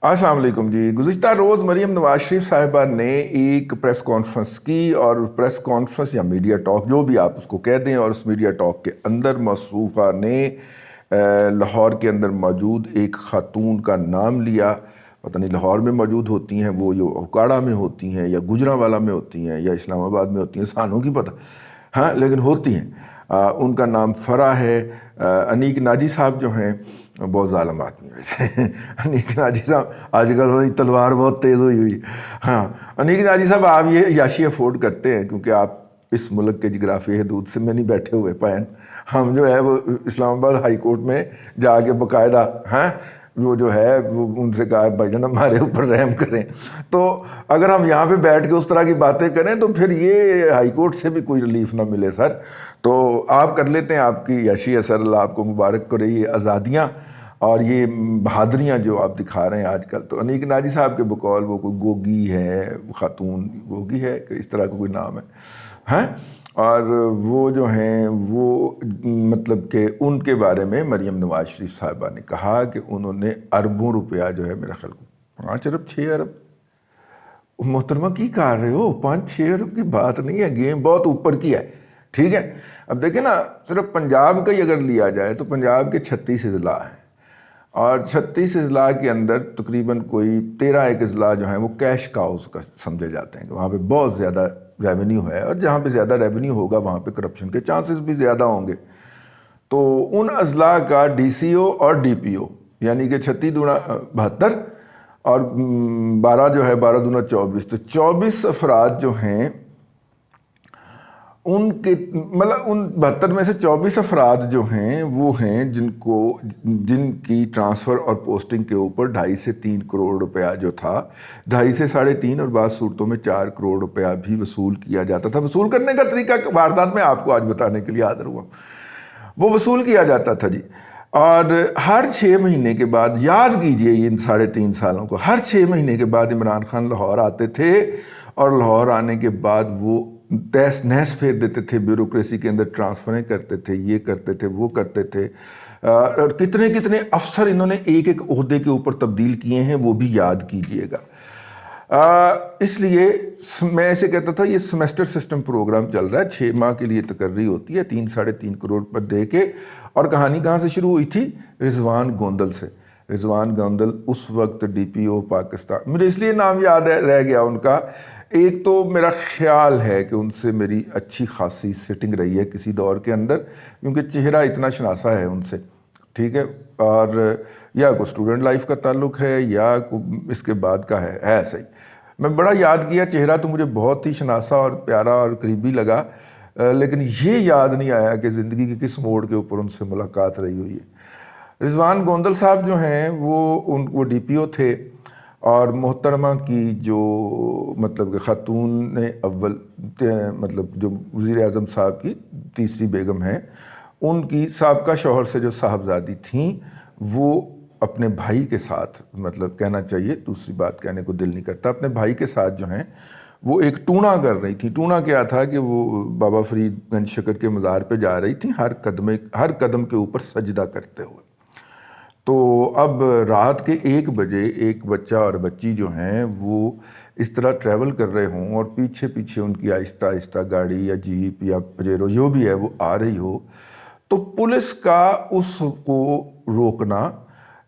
السلام علیکم جی. گزشتہ روز مریم نواز شریف صاحبہ نے ایک پریس کانفرنس کی اور پریس کانفرنس یا میڈیا ٹاک جو بھی آپ اس کو کہہ دیں, اور اس میڈیا ٹاک کے اندر مصروفہ نے لاہور کے اندر موجود ایک خاتون کا نام لیا. پتہ نہیں لاہور میں موجود ہوتی ہیں وہ, یا اکاڑا میں ہوتی ہیں, یا گجرانوالہ میں ہوتی ہیں, یا اسلام آباد میں ہوتی ہیں, سانوں کی پتہ, ہاں لیکن ہوتی ہیں. ان کا نام فرا ہے. انیک ناجی صاحب جو ہیں بہت ظالم آدمی ویسے. انیک ناجی صاحب آج کل تلوار بہت تیز ہوئی. ہاں انیک ناجی صاحب آپ یہ عیاشی افورڈ کرتے ہیں کیونکہ آپ اس ملک کے جغرافیائی حدود سے میں نہیں بیٹھے ہوئے پائیں. ہم جو ہے وہ اسلام آباد ہائی کورٹ میں جا کے باقاعدہ وہ جو ہے وہ ان سے کہا بھائی جان ہمارے اوپر رحم کریں. تو اگر ہم یہاں پہ بیٹھ کے اس طرح کی باتیں کریں تو پھر یہ ہائی کورٹ سے بھی کوئی ریلیف نہ ملے سر. تو آپ کر لیتے ہیں, آپ کی عیاشی اثر اللہ آپ کو مبارک کرے. یہ آزادیاں اور یہ بہادریاں جو آپ دکھا رہے ہیں آج کل. تو انیک ناجی صاحب کے بقول وہ کوئی گوگی ہے, خاتون گوگی ہے کہ اس طرح کا کوئی نام ہے, اور وہ جو ہیں وہ مطلب کہ ان کے بارے میں مریم نواز شریف صاحبہ نے کہا کہ انہوں نے اربوں روپیہ جو ہے میرا خیال 5 ارب 6 ارب. محترمہ کی کہہ رہے ہو, 5-6 ارب کی بات نہیں ہے, گیم بہت اوپر کی ہے. ٹھیک ہے, اب دیکھیں نا, صرف پنجاب کا ہی اگر لیا جائے تو پنجاب کے 36 اضلاع ہیں, اور 36 اضلاع کے اندر تقریباً کوئی 13 ایک اضلاع جو ہیں وہ کیش کاؤز کا سمجھے جاتے ہیں کہ وہاں پہ بہت زیادہ ریونیو ہے, اور جہاں پہ زیادہ ریونیو ہوگا وہاں پہ کرپشن کے چانسز بھی زیادہ ہوں گے. تو ان اضلاع کا ڈی سی او اور ڈی پی او یعنی کہ 36 دونا 72 اور 12 جو ہے 12 دونا 24, تو 24 افراد جو ہیں ان کے مطلب ان 72 میں سے 24 افراد جو ہیں وہ ہیں جن کی ٹرانسفر اور پوسٹنگ کے اوپر 2.5 سے 3 کروڑ روپیہ جو تھا, 2.5 سے 3.5 اور بعض صورتوں میں 4 کروڑ روپیہ بھی وصول کیا جاتا تھا. وصول کرنے کا طریقہ واردات میں آپ کو آج بتانے کے لیے حاضر ہوا. وہ وصول کیا جاتا تھا جی, اور ہر 6 مہینے کے بعد, یاد کیجئے ان 3.5 سالوں کو, ہر 6 مہینے کے بعد عمران خان لاہور آتے تھے, اور لاہور آنے کے بعد وہ تیس نحس پھیر دیتے تھے بیوروکریسی کے اندر, ٹرانسفریں کرتے تھے, یہ کرتے تھے, وہ کرتے تھے, اور کتنے کتنے افسر انہوں نے ایک ایک عہدے کے اوپر تبدیل کیے ہیں وہ بھی یاد کیجئے گا. اس لیے میں ایسے کہتا تھا یہ سیمیسٹر سسٹم پروگرام چل رہا ہے, 6 ماہ کے لیے تقرری ہوتی ہے 3-3.5 کروڑ پر دے کے. اور کہانی کہاں سے شروع ہوئی تھی؟ رضوان گوندل سے. رضوان گوندل اس وقت ڈی پی او پاکستان, مجھے اس لیے نام یاد رہ گیا ان کا. ایک تو میرا خیال ہے کہ ان سے میری اچھی خاصی سیٹنگ رہی ہے کسی دور کے اندر, کیونکہ چہرہ اتنا شناسا ہے ان سے. ٹھیک ہے, اور یا کوئی اسٹوڈنٹ لائف کا تعلق ہے یا اس کے بعد کا ہے ایسا ہی. میں بڑا یاد کیا, چہرہ تو مجھے بہت ہی شناسا اور پیارا اور قریبی لگا, لیکن یہ یاد نہیں آیا کہ زندگی کے کس موڑ کے اوپر ان سے ملاقات رہی ہوئی ہے. رضوان گوندل صاحب جو ہیں وہ ڈی پی او تھے, اور محترمہ کی جو مطلب کہ خاتون اول مطلب جو وزیر اعظم صاحب کی تیسری بیگم ہیں, ان کی سابقہ شوہر سے جو صاحبزادی تھیں وہ اپنے بھائی کے ساتھ, مطلب کہنا چاہیے دوسری بات کہنے کو دل نہیں کرتا, اپنے بھائی کے ساتھ جو ہیں وہ ایک ٹونا کر رہی تھیں. ٹونا کیا تھا کہ وہ بابا فرید گنج شکر کے مزار پہ جا رہی تھیں ہر قدم کے اوپر سجدہ کرتے ہوئے. تو اب رات کے 1 بجے ایک بچہ اور بچی جو ہیں وہ اس طرح ٹریول کر رہے ہوں, اور پیچھے پیچھے ان کی آہستہ آہستہ گاڑی یا جیپ یا پجیرو جو بھی ہے وہ آ رہی ہو, تو پولیس کا اس کو روکنا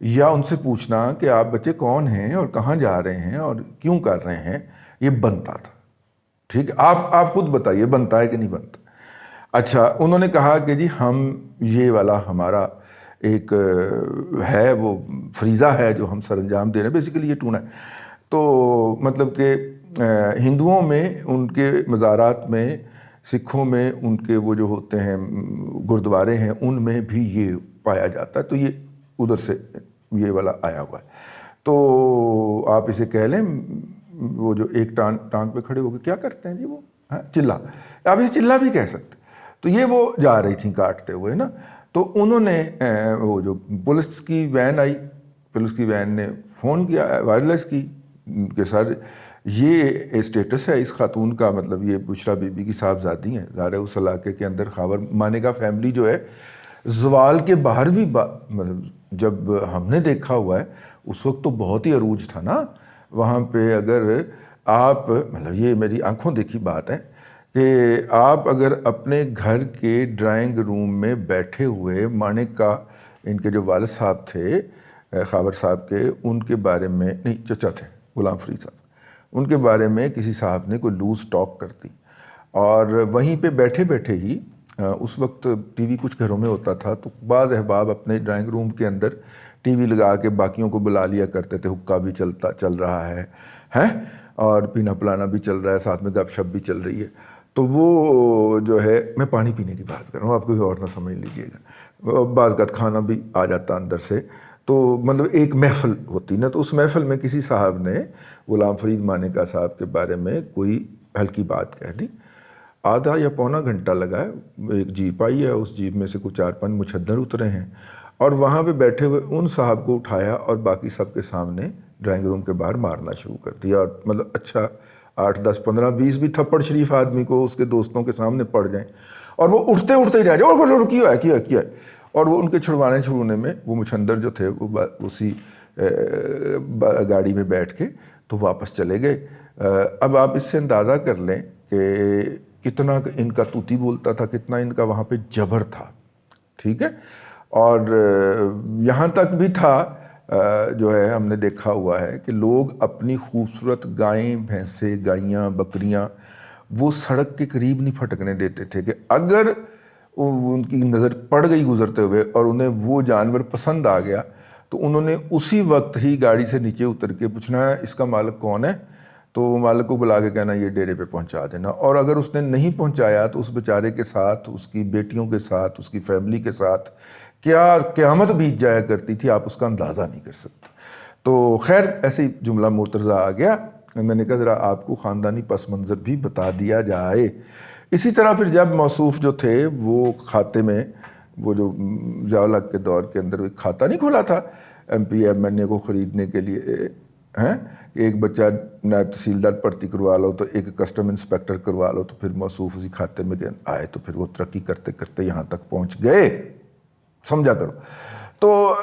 یا ان سے پوچھنا کہ آپ بچے کون ہیں اور کہاں جا رہے ہیں اور کیوں کر رہے ہیں, یہ بنتا تھا. ٹھیک ہے, آپ خود بتائیے بنتا ہے کہ نہیں بنتا. اچھا, انہوں نے کہا کہ جی ہم یہ والا ہمارا ایک ہے وہ فریضہ ہے جو ہم سر انجام دے رہے ہیں, بیسیکلی یہ ٹونا ہے. تو مطلب کہ ہندوؤں میں ان کے مزارات میں, سکھوں میں ان کے وہ جو ہوتے ہیں گردوارے ہیں, ان میں بھی یہ پایا جاتا ہے. تو یہ ادھر سے یہ والا آیا ہوا ہے. تو آپ اسے کہہ لیں وہ جو ایک ٹانگ پہ کھڑے ہو کے کیا کرتے ہیں جی وہ چلا, آپ اسے چلا بھی کہہ سکتے. تو یہ وہ جا رہی تھیں کاٹتے ہوئے نا, تو انہوں نے وہ جو پولیس کی وین آئی, پولیس کی وین نے فون کیا وائرلیس کی کہ سر یہ اسٹیٹس ہے اس خاتون کا, مطلب یہ بشرا بی بی کی صاحبزادی ہیں. ظاہر ہے اس علاقے کے اندر خاور مانے کا فیملی جو ہے زوال کے باہر بھی مطلب جب ہم نے دیکھا ہوا ہے اس وقت تو بہت ہی عروج تھا نا وہاں پہ. اگر آپ مطلب یہ میری آنکھوں دیکھی بات ہے کہ آپ اگر اپنے گھر کے ڈرائنگ روم میں بیٹھے ہوئے مانک کا ان کے جو والد صاحب تھے خاور صاحب کے, ان کے بارے میں نہیں چچا تھے غلام فرید صاحب, ان کے بارے میں کسی صاحب نے کوئی لوز ٹاک کر دی اور وہیں پہ بیٹھے بیٹھے ہی اس وقت ٹی وی کچھ گھروں میں ہوتا تھا تو بعض احباب اپنے ڈرائنگ روم کے اندر ٹی وی لگا کے باقیوں کو بلا لیا کرتے تھے, حقہ بھی چل رہا ہے اور پینا پلانا بھی چل رہا ہے, ساتھ میں گپ شپ بھی چل رہی ہے. تو وہ جو ہے میں پانی پینے کی بات کر رہا ہوں, آپ کوئی اور نہ سمجھ لیجئے گا, بعض اوقات کھانا بھی آ جاتا اندر سے, تو مطلب ایک محفل ہوتی نا, تو اس محفل میں کسی صاحب نے غلام فرید مانکا صاحب کے بارے میں کوئی ہلکی بات کہہ دی. آدھا یا پونا گھنٹہ لگا ہے, ایک جیپ آئی ہے, اس جیپ میں سے کچھ 4-5 مچھدر اترے ہیں اور وہاں پہ بیٹھے ہوئے ان صاحب کو اٹھایا اور باقی سب کے سامنے ڈرائنگ روم کے باہر مارنا شروع کر دیا. اور مطلب اچھا 8, 10, 15, 20 بھی تھپڑ شریف آدمی کو اس کے دوستوں کے سامنے پڑ جائیں اور وہ اٹھتے ہی رہ جائے, اور کیا ہے, اور وہ ان کے چھڑوانے میں وہ مچھندر جو تھے وہ اسی گاڑی میں بیٹھ کے تو واپس چلے گئے. اب آپ اس سے اندازہ کر لیں کہ کتنا ان کا طوطی بولتا تھا, کتنا ان کا وہاں پہ جبر تھا, ٹھیک ہے. اور یہاں تک بھی تھا جو ہے ہم نے دیکھا ہوا ہے کہ لوگ اپنی خوبصورت گائیں بھینسیں گائیاں بکریاں وہ سڑک کے قریب نہیں پھٹکنے دیتے تھے کہ اگر ان کی نظر پڑ گئی گزرتے ہوئے اور انہیں وہ جانور پسند آ گیا تو انہوں نے اسی وقت ہی گاڑی سے نیچے اتر کے پوچھنا ہے اس کا مالک کون ہے, تو مالک کو بلا کے کہنا یہ ڈیرے پہ پہنچا دینا. اور اگر اس نے نہیں پہنچایا تو اس بیچارے کے ساتھ, اس کی بیٹیوں کے ساتھ, اس کی فیملی کے ساتھ کیا قیامت بیت جایا کرتی تھی, آپ اس کا اندازہ نہیں کر سکتے. تو خیر ایسے ہی جملہ مرتضیٰ آ گیا, میں نے کہا ذرا آپ کو خاندانی پس منظر بھی بتا دیا جائے. اسی طرح پھر جب موصوف جو تھے وہ کھاتے میں وہ جو جاولک کے دور کے اندر ایک کھاتا نہیں کھولا تھا MP-MNA کو خریدنے کے لیے, ہیں کہ ایک بچہ نائب تحصیلدار بھرتی کروا لو تو ایک کسٹم انسپیکٹر کروا لو, تو پھر موصوف اسی کھاتے میں آئے تو پھر وہ ترقی کرتے کرتے یہاں تک پہنچ گئے, سمجھا کرو. تو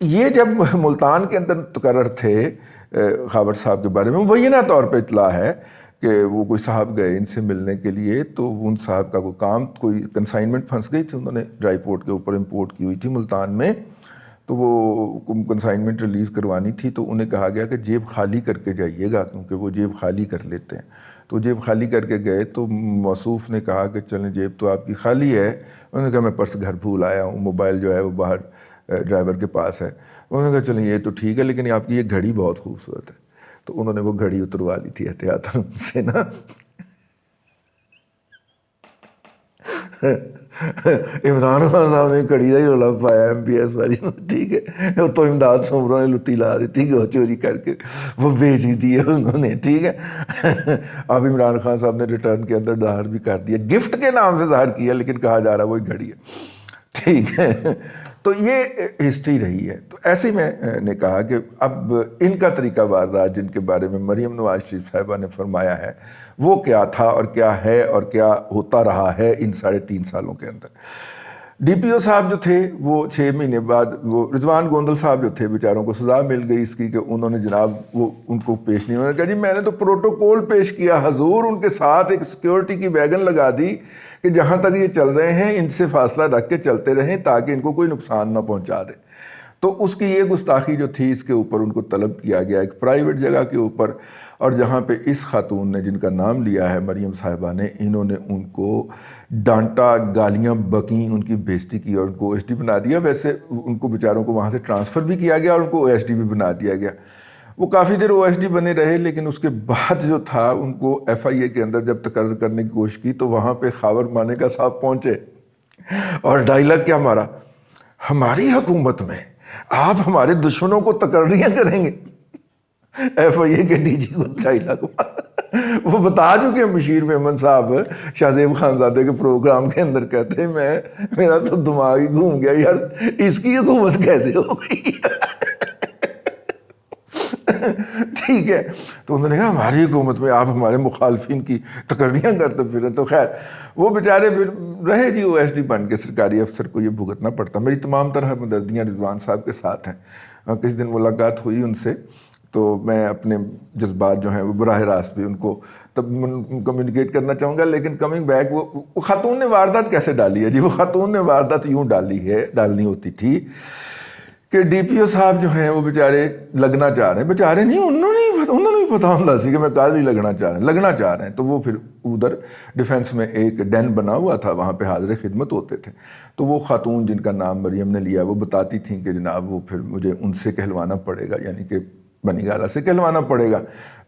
یہ جب ملتان کے اندر تقرر تھے خاور صاحب کے بارے میں مبینہ طور پہ اطلاع ہے کہ وہ کوئی صاحب گئے ان سے ملنے کے لیے, تو ان صاحب کا کوئی کام کوئی کنسائنمنٹ پھنس گئی تھی, انہوں نے ڈرائی پورٹ کے اوپر امپورٹ کی ہوئی تھی ملتان میں, تو وہ کنسائنمنٹ ریلیز کروانی تھی, تو انہیں کہا گیا کہ جیب خالی کر کے جائیے گا کیونکہ وہ جیب خالی کر لیتے ہیں. تو جیب خالی کر کے گئے تو موصوف نے کہا کہ چلیں جیب تو آپ کی خالی ہے, انہوں نے کہا میں پرس گھر بھول آیا ہوں, موبائل جو ہے وہ باہر ڈرائیور کے پاس ہے. انہوں نے کہا چلیں یہ تو ٹھیک ہے لیکن آپ کی یہ گھڑی بہت خوبصورت ہے, تو انہوں نے وہ گھڑی اتروا لی تھی احتیاطاً سے نا. عمران خان صاحب نے کڑی کا ہی رولا پایا MPS والی, ٹھیک ہے, وہ تو امداد سومروں نے لتی لا دی تھی کہ وہ چوری کر کے وہ بیچ دی ہے انہوں نے, ٹھیک ہے. اب عمران خان صاحب نے ریٹرن کے اندر ظاہر بھی کر دیا, گفٹ کے نام سے ظاہر کیا لیکن کہا جا رہا وہی گھڑی ہے, ٹھیک ہے. تو یہ ہسٹری رہی ہے. تو ایسے میں نے کہا کہ اب ان کا طریقہ واردات جن کے بارے میں مریم نواز شریف صاحبہ نے فرمایا ہے وہ کیا تھا اور کیا ہے اور کیا ہوتا رہا ہے ان 3.5 سالوں کے اندر. DPO صاحب جو تھے وہ 6 مہینے بعد, وہ رضوان گوندل صاحب جو تھے بیچاروں کو سزا مل گئی اس کی کہ انہوں نے جناب وہ ان کو پیش نہیں, انہوں نے کہا جی میں نے تو پروٹوکول پیش کیا حضور, ان کے ساتھ ایک سیکیورٹی کی ویگن لگا دی کہ جہاں تک یہ چل رہے ہیں ان سے فاصلہ رکھ کے چلتے رہیں تاکہ ان کو کوئی نقصان نہ پہنچا دے. تو اس کی یہ گستاخی جو تھی اس کے اوپر ان کو طلب کیا گیا ایک پرائیویٹ جگہ کے اوپر, اور جہاں پہ اس خاتون نے جن کا نام لیا ہے مریم صاحبہ نے, انہوں نے ان کو ڈانٹا, گالیاں بکیں, ان کی بےزتی کی اور ان کو OSD بنا دیا. ویسے ان کو بیچاروں کو وہاں سے ٹرانسفر بھی کیا گیا اور ان کو OSD بھی بنا دیا گیا. وہ کافی دیر OSD بنے رہے لیکن اس کے بعد جو تھا ان کو FIA کے اندر جب تقرر کرنے کی کوشش کی تو وہاں پہ خاور مانکا صاحب پہنچے اور ڈائلاگ کیا مارا, ہماری حکومت میں آپ ہمارے دشمنوں کو تقرریاں کریں گے. FIA کے DG کو ڈائلاگ وہ بتا چکے ہیں بشیر میمن صاحب شاہ زیب خانزادے کے پروگرام کے اندر, کہتے ہیں میرا تو دماغ ہی گھوم گیا یار, اس کی حکومت کیسے ہو گئی. ٹھیک ہے. تو انہوں نے کہا ہماری حکومت میں آپ ہمارے مخالفین کی تقرریاں کرتے پھریں. تو خیر وہ بیچارے پھر رہے جی او ایس ڈی بن کے, سرکاری افسر کو یہ بھگتنا پڑتا. میری تمام طرح ہمدردیاں رضوان صاحب کے ساتھ ہیں. کسی دن ملاقات ہوئی ان سے تو میں اپنے جذبات جو ہیں وہ براہ راست بھی ان کو تب کمیونیکیٹ کرنا چاہوں گا. لیکن کمنگ بیک, وہ خاتون نے واردات کیسے ڈالی ہے جی؟ وہ خاتون نے واردات یوں ڈالنی ہوتی تھی کہ ڈی پی او صاحب جو ہیں وہ بیچارے لگنا چاہ رہے ہیں, بیچارے نہیں, انہوں نے بھی پتا ہوں سی کہ میں قاضی لگنا چاہ رہے ہیں. تو وہ پھر ادھر ڈیفینس میں ایک ڈین بنا ہوا تھا, وہاں پہ حاضر خدمت ہوتے تھے. تو وہ خاتون جن کا نام مریم نے لیا, وہ بتاتی تھیں کہ جناب وہ پھر مجھے ان سے کہلوانا پڑے گا, یعنی کہ بنی گالہ سے کہلوانا پڑے گا.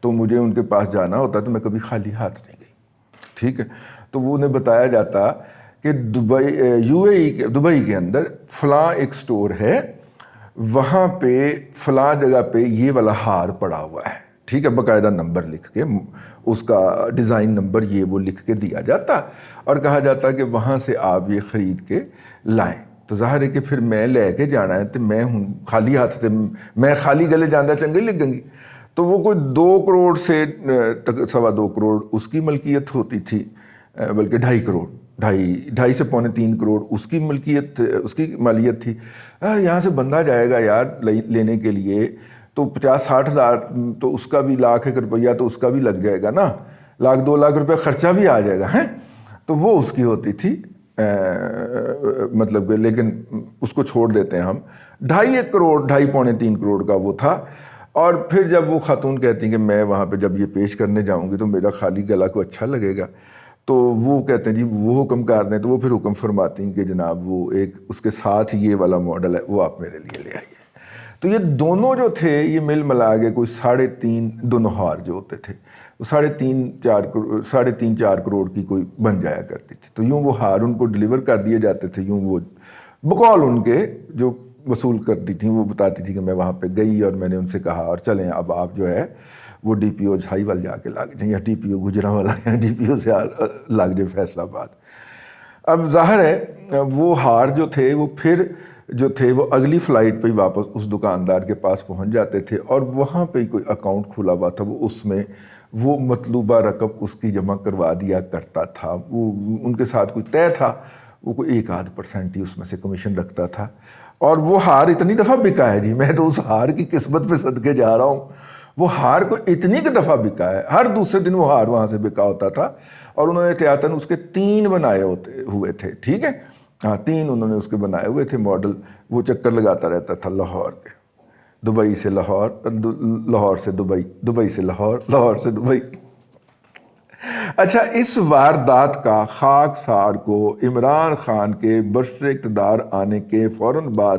تو مجھے ان کے پاس جانا ہوتا تو میں کبھی خالی ہاتھ نہیں گئی. ٹھیک ہے. تو وہ انہیں بتایا جاتا کہ دبئی کے اندر فلاں ایک سٹور ہے, وہاں پہ فلاں جگہ پہ یہ والا ہار پڑا ہوا ہے. ٹھیک ہے. باقاعدہ نمبر لکھ کے, اس کا ڈیزائن نمبر یہ وہ لکھ کے دیا جاتا اور کہا جاتا کہ وہاں سے آپ یہ خرید کے لائیں. تو ظاہر ہے کہ پھر میں لے کے جانا ہے تو میں ہوں خالی ہاتھ سے, میں خالی گلے جاندہ چنگے لگیں گی. تو وہ کوئی 2 کروڑ سے 2.25 کروڑ اس کی ملکیت ہوتی تھی, بلکہ 2.5 کروڑ, 2.5 سے 3.25 کروڑ اس کی ملکیت, اس کی مالیت تھی. یہاں سے بندہ جائے گا یار لینے کے لیے تو 50-60 ہزار تو اس کا بھی, $1,00,000 روپیہ تو اس کا بھی لگ جائے گا نا, 1,00,000-2 لاکھ روپے خرچہ بھی آ جائے گا ہیں. تو وہ اس کی ہوتی تھی مطلب کہ, لیکن اس کو چھوڑ دیتے ہیں ہم. 2.5 کروڑ 2.5-3 کروڑ کا وہ تھا. اور پھر جب وہ خاتون کہتی ہیں کہ میں وہاں پہ جب یہ پیش کرنے جاؤں گی تو میرا خالی گلا کو اچھا لگے گا, تو وہ کہتے ہیں جی وہ حکم کر دیں. تو وہ پھر حکم فرماتی ہیں کہ جناب وہ ایک اس کے ساتھ یہ والا ماڈل ہے, وہ آپ میرے لیے لے آئیے. تو یہ دونوں جو تھے یہ مل ملا کے کوئی 3.5 دونوں ہار جو ہوتے تھے وہ 3.5-4 کروڑ کی کوئی بن جایا کرتی تھی. تو یوں وہ ہار ان کو ڈلیور کر دیے جاتے تھے. یوں وہ بقول ان کے جو وصول کرتی تھیں وہ بتاتی تھی کہ میں وہاں پہ گئی اور میں نے ان سے کہا اور چلیں اب آپ جو ہے وہ ڈی پی او چھائی وال جا کے لاگ جائیں, یا ڈی پی او گجرا والا, یا ڈی پی او سے لاگ جائیں فیصلہ آباد. اب ظاہر ہے وہ ہار جو تھے وہ پھر جو تھے وہ اگلی فلائٹ پہ ہی واپس اس دکاندار کے پاس پہنچ جاتے تھے, اور وہاں پہ ہی کوئی اکاؤنٹ کھلا ہوا تھا, وہ اس میں وہ مطلوبہ رقم اس کی جمع کروا دیا کرتا تھا. وہ ان کے ساتھ کوئی طے تھا, وہ کوئی 1-8% ہی اس میں سے کمیشن رکھتا تھا. اور وہ ہار اتنی دفعہ بکا ہے جی, میں تو اس ہار کی قسمت پہ صدقے جا رہا ہوں. وہ ہار کو اتنی کی دفعہ بکا ہے, ہر دوسرے دن وہ ہار وہاں سے بکا ہوتا تھا. اور انہوں نے احتیاطاً اس کے 3 بنائے ہوئے تھے. ٹھیک ہے. 3 انہوں نے اس کے بنائے ہوئے تھے ماڈل. وہ چکر لگاتا رہتا تھا لاہور کے, دبئی سے لاہور, لاہور سے دبئی, دبئی سے لاہور, لاہور سے دبئی. اچھا, اس واردات کا خاکسار کو عمران خان کے برسر اقتدار آنے کے فوراً بعد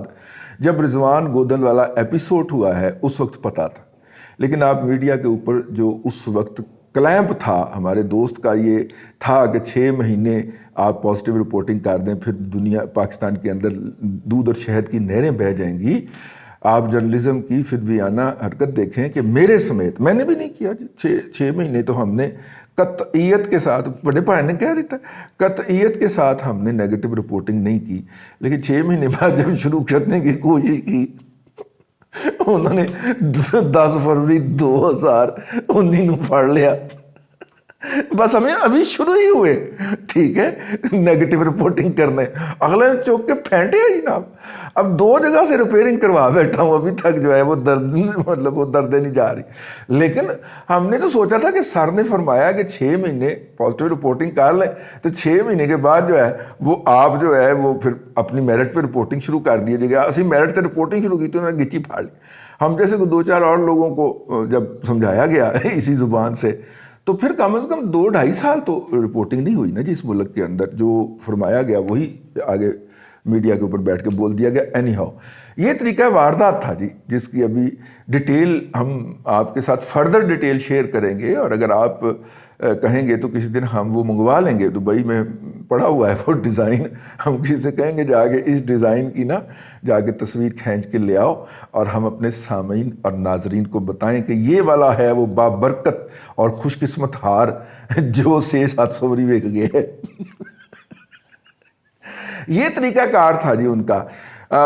جب رضوان گودل والا ایپیسوڈ ہوا ہے اس وقت پتہ تھا. لیکن آپ میڈیا کے اوپر جو اس وقت کلیمپ تھا ہمارے دوست کا یہ تھا کہ 6 مہینے آپ پازیٹیو رپورٹنگ کر دیں پھر دنیا پاکستان کے اندر دودھ اور شہد کی نہریں بہہ جائیں گی. آپ جرنلزم کی فدویانہ حرکت دیکھیں کہ میرے سمیت, میں نے بھی نہیں کیا جی, 6 مہینے تو ہم نے قطعیت کے ساتھ, بڑے بھائی نے کہہ دیتا قطعیت کے ساتھ ہم نے نیگیٹو رپورٹنگ نہیں کی. لیکن 6 مہینے بعد جب شروع کرنے کی کوشش کی انہوں نے 10 فروری 2019 پڑھ لیا. بس ہمیں ابھی شروع ہی ہوئے. ٹھیک ہے. نیگیٹو رپورٹنگ کرنے, اگلے چوک کے پھینٹے ہیں جناب. اب 2 جگہ سے ریپیئرنگ کروا بیٹھا ہوں ابھی تک جو ہے وہ درد, مطلب وہ دردیں نہیں جا رہی. لیکن ہم نے تو سوچا تھا کہ سر نے فرمایا کہ 6 مہینے پازیٹیو رپورٹنگ کر لیں, تو 6 مہینے کے بعد جو ہے وہ آپ جو ہے وہ پھر اپنی میرٹ پہ رپورٹنگ شروع کر دیجیے گا. اسی میرٹ پہ رپورٹنگ شروع کی تو انہوں نے گچی پھاڑ لی. ہم جیسے 2-4 اور لوگوں کو جب سمجھایا گیا اسی زبان سے, تو پھر کم از کم 2-2.5 سال تو رپورٹنگ نہیں ہوئی نا جس ملک کے اندر. جو فرمایا گیا وہی آگے میڈیا کے اوپر بیٹھ کے بول دیا گیا. اینی ہاؤ یہ طریقہ واردات تھا جی, جس کی ابھی ڈیٹیل ہم آپ کے ساتھ فردر ڈیٹیل شیئر کریں گے. اور اگر آپ کہیں گے تو کسی دن ہم وہ منگوا لیں گے, دبئی میں پڑا ہوا ہے وہ ڈیزائن. ہم کسی سے کہیں گے جا کے اس ڈیزائن کی نا جا کے تصویر کھینچ کے لے آؤ, اور ہم اپنے سامعین اور ناظرین کو بتائیں کہ یہ والا ہے وہ بابرکت اور خوش قسمت ہار جو 600-700 وری وک گئے ہے. یہ طریقہ کار تھا جی ان کا.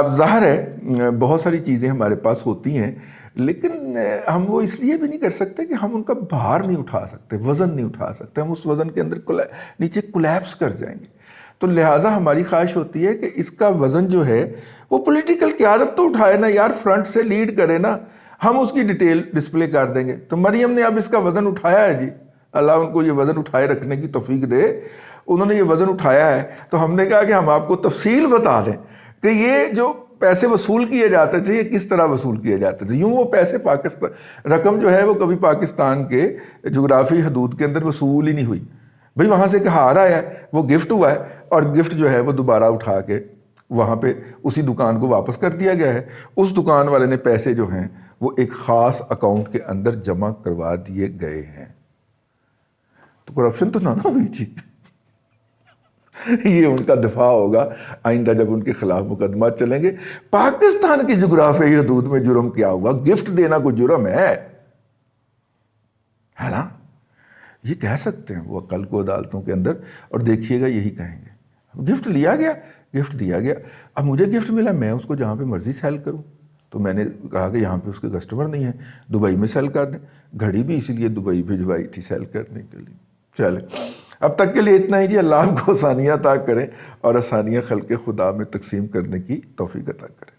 ظاہر ہے بہت ساری چیزیں ہمارے پاس ہوتی ہیں لیکن ہم وہ اس لیے بھی نہیں کر سکتے کہ ہم ان کا بھار نہیں اٹھا سکتے، وزن نہیں اٹھا سکتے، ہم اس وزن کے اندر نیچے کولیپس کر جائیں گے. تو لہٰذا ہماری خواہش ہوتی ہے کہ اس کا وزن جو ہے وہ پولیٹیکل قیادت تو اٹھائے نا یار، فرنٹ سے لیڈ کرے نا، ہم اس کی ڈیٹیل ڈسپلے کر دیں گے. تو مریم نے اب اس کا وزن اٹھایا ہے جی، اللہ ان کو یہ وزن اٹھائے رکھنے کی توفیق دے. انہوں نے یہ وزن اٹھایا ہے تو ہم نے کہا کہ ہم آپ کو تفصیل بتا دیں کہ یہ جو پیسے وصول کیے جاتے تھے یہ کس طرح وصول کیے جاتے تھے. یوں وہ پیسے رقم جو ہے وہ کبھی پاکستان کے جغرافی حدود کے اندر وصول ہی نہیں ہوئی. بھئی وہاں سے ایک ہار آیا ہے، وہ گفٹ ہوا ہے، اور گفٹ جو ہے وہ دوبارہ اٹھا کے وہاں پہ اسی دکان کو واپس کر دیا گیا ہے. اس دکان والے نے پیسے جو ہیں وہ ایک خاص اکاؤنٹ کے اندر جمع کروا دیے گئے ہیں. تو کرپشن تو نہ ہوئی جی. یہ ان کا دفاع ہوگا آئندہ جب ان کے خلاف مقدمات چلیں گے. پاکستان کی جغرافیائی حدود میں جرم کیا ہوا؟ گفٹ دینا کوئی جرم ہے نا؟ یہ کہہ سکتے ہیں وہ کل کو عدالتوں کے اندر، اور دیکھیے گا یہی کہیں گے گفٹ لیا گیا، گفٹ دیا گیا. اب مجھے گفٹ ملا، میں اس کو جہاں پہ مرضی سیل کروں. تو میں نے کہا کہ یہاں پہ اس کے کسٹمر نہیں ہیں، دبئی میں سیل کر دیں. گھڑی بھی اسی لیے دبئی بھجوائی تھی سیل کرنے کے لیے. چلیں اب تک کے لیے اتنا ہی جی. اللہ آپ کو آسانیاں عطا کریں اور آسانیاں خلق خدا میں تقسیم کرنے کی توفیق عطا کریں.